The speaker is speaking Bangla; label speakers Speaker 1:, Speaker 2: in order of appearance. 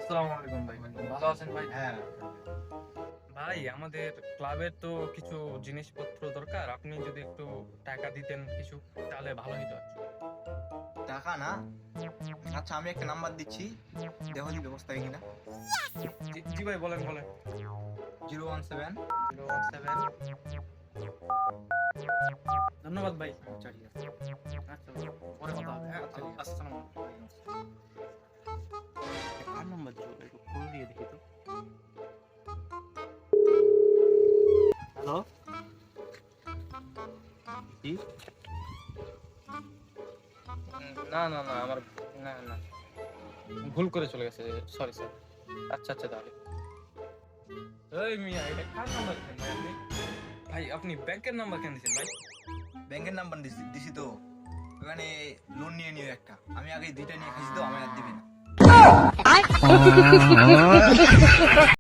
Speaker 1: আসসালামু আলাইকুম ভাই, ভালো আছেন ভাই?
Speaker 2: হ্যাঁ,
Speaker 3: ভাই আমাদের ক্লাবের তো কিছু জিনিসপত্র দরকার, আপনি যদি একটু টাকা দিতেন কিছু তাহলে ভালো হতো।
Speaker 2: টাকা না। আচ্ছা, আমি একটা নাম্বার দিচ্ছি, দেখো যদি ব্যবস্থা হয় কিনা।
Speaker 3: জি ভাই, বলেন বলেন।
Speaker 2: 017।
Speaker 3: 017। ধন্যবাদ ভাই।
Speaker 1: আচ্ছা ঠিক আছে, আচ্ছা পরে কথা হবে। হ্যাঁ, আসসালামু আলাইকুম।
Speaker 4: কার নাম্বার দিছো? একটু ফোন দিয়ে দেখি তো। হ্যালো, জি।
Speaker 3: না না না, আমার না না, ভুল করে চলে গেছে, সরি স্যার। আচ্ছা আচ্ছা, তাহলে এই মিয়া, এটা কার নাম্বার দিচ্ছেন ভাই আপনি? ভাই আপনি ব্যাংকের নাম্বার কেন দিচ্ছেন ভাই?
Speaker 2: ব্যাংকের নাম্বার দিছি তো, ওখানে লোন নিয়ে নিও একটা। আমি আগে দুইটা নিয়ে খাইছি তো, আমার আর দিবি না।